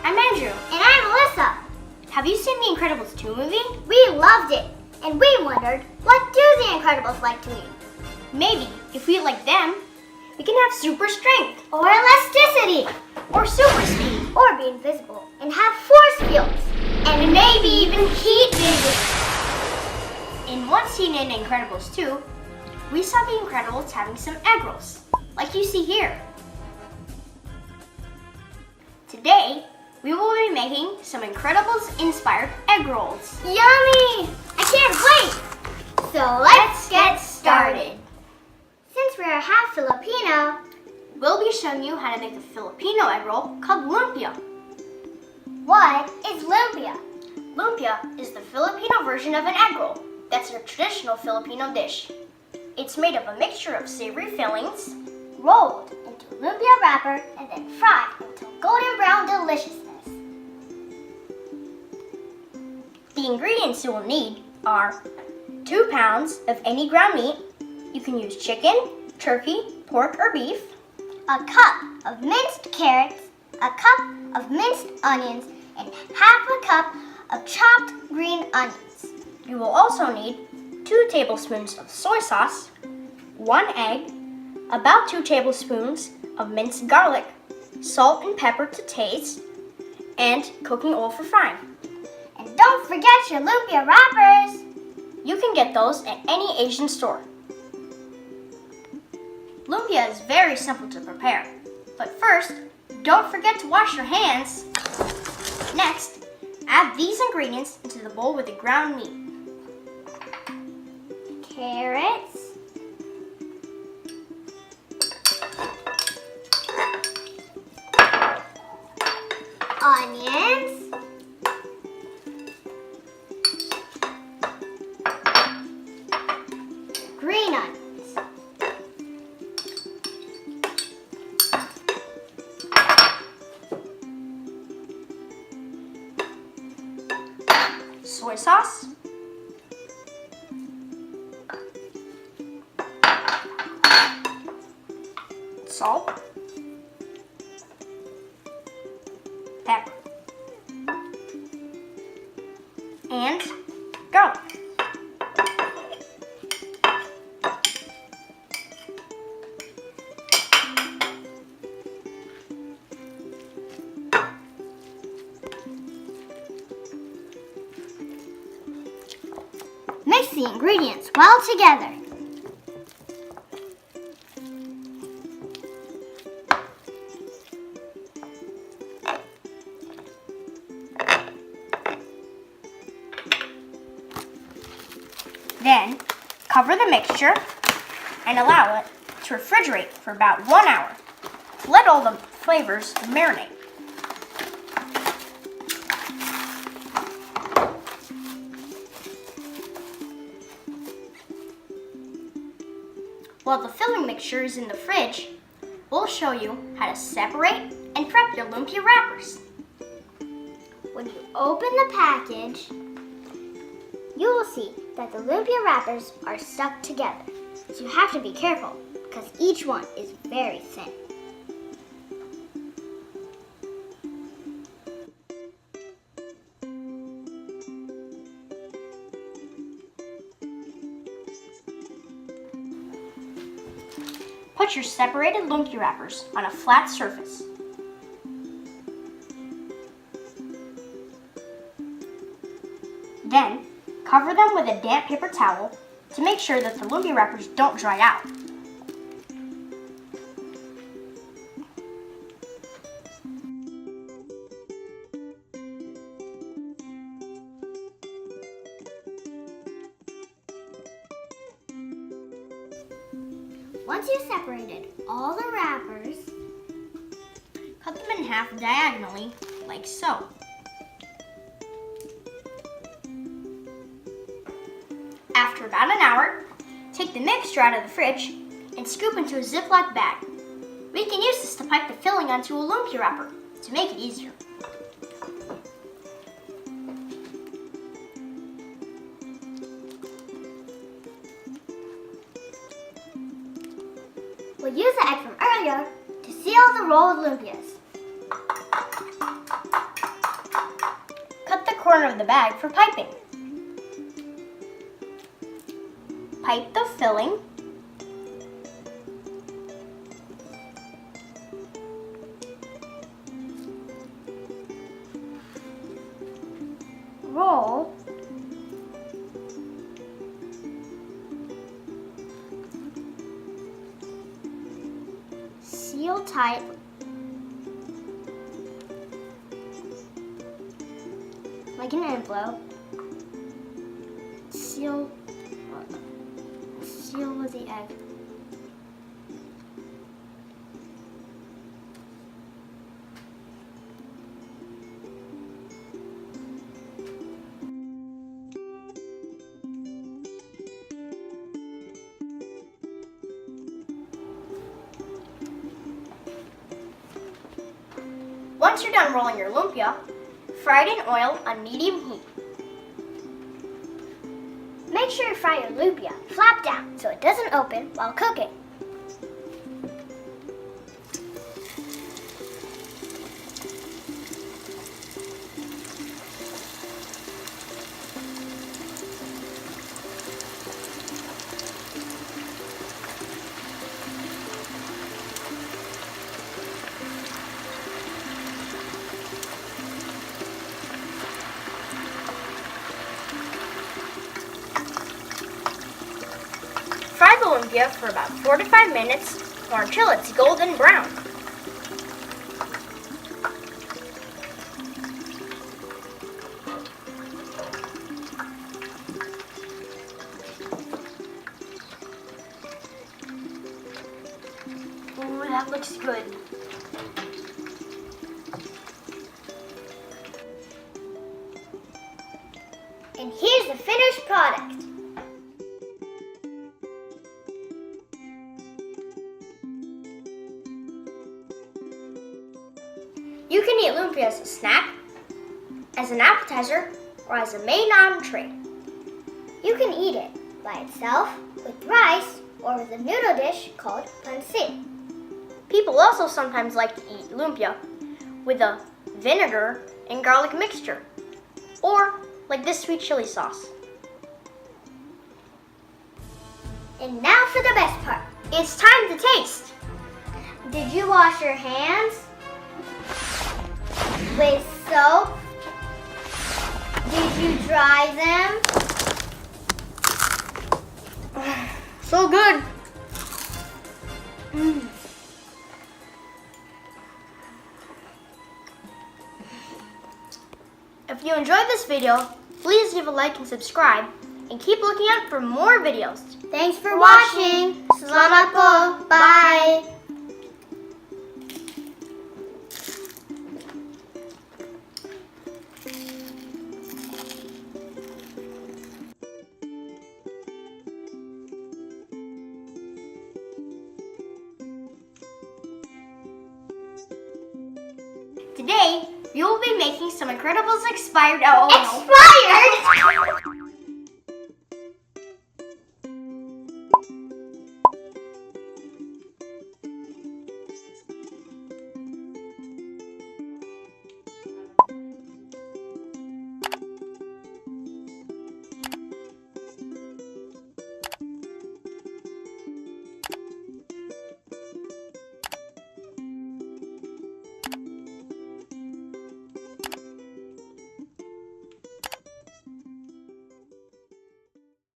I'm Andrew. And I'm Alyssa. Have you seen The Incredibles 2 movie? We loved it, and we wondered, what do the Incredibles like to eat? Maybe, if we eat like them, we can have super strength, Or elasticity, or super speed, or be invisible, and have force fields, and maybe even heat vision. In one scene in Incredibles 2, we saw the Incredibles having some egg rolls, like you see here. Today, we will be making some Incredibles-inspired egg rolls. Yummy! I can't wait! So let's get started. Since we're half Filipino, We'll be showing you how to make a Filipino egg roll called lumpia. what is lumpia? Lumpia is the Filipino version of an egg roll. That's a traditional Filipino dish. It's made of a mixture of savory fillings, Rolled into lumpia wrapper and then fried until golden brown deliciousness. The ingredients you will need are 2 pounds of any ground meat. You can use chicken, turkey, pork, or beef. A cup of minced carrots, a cup of minced onions, and half a cup of chopped green onions. You will also need 2 tablespoons of soy sauce, 1 egg, about 2 tablespoons of minced garlic, salt and pepper to taste, and cooking oil for frying. And don't forget your lumpia wrappers. You can get those at any Asian store. Lumpia is very simple to prepare, but first, don't forget to wash your hands. Next, add these ingredients into the bowl with the ground meat. Carrots, onions, green onions, Soy sauce, salt, pepper, and garlic. mix the ingredients well together. Then, cover the mixture and allow it to refrigerate for about 1 hour. Let all the flavors marinate. While the filling mixture is in the fridge, we'll show you how to separate and prep your lumpia wrappers. When you open the package, you will see that the lumpia wrappers are stuck together. So you have to be careful because each one is very thin. Put your separated lumpia wrappers on a flat surface. Then, cover them with a damp paper towel to make sure that the lumpia wrappers don't dry out. Once you've separated all the wrappers, Cut them in half diagonally, like so. After about an hour, take the mixture out of the fridge and scoop into a Ziploc bag. We can use this to pipe the filling onto a lumpia wrapper to make it easier. we'll use the egg from earlier to seal the rolled lumpias. corner of the bag for piping. Pipe the filling. Roll. Seal tight. Like an envelope. Seal with the egg. Once you're done rolling your lumpia, fry it in oil on medium heat. Make sure you fry your lumpia flap down so it doesn't open while cooking. Fry the lumpia for about 4 to 5 minutes or until it's golden brown. Ooh, that looks good. And here's the finished product. You can eat lumpia as a snack, as an appetizer, or as a main entree. You can eat it by itself, with rice, or with a noodle dish called pancit. People also sometimes like to eat lumpia with a vinegar and garlic mixture, or like this sweet chili sauce. And now for the best part. It's time to taste. Did you wash your hands with soap? Did you dry them? So good. If you enjoyed this video, please leave a like and subscribe, and keep looking out for more videos. Thanks for watching. Salamat po. Bye. Today, you will be making some Incredibles expired. Expired?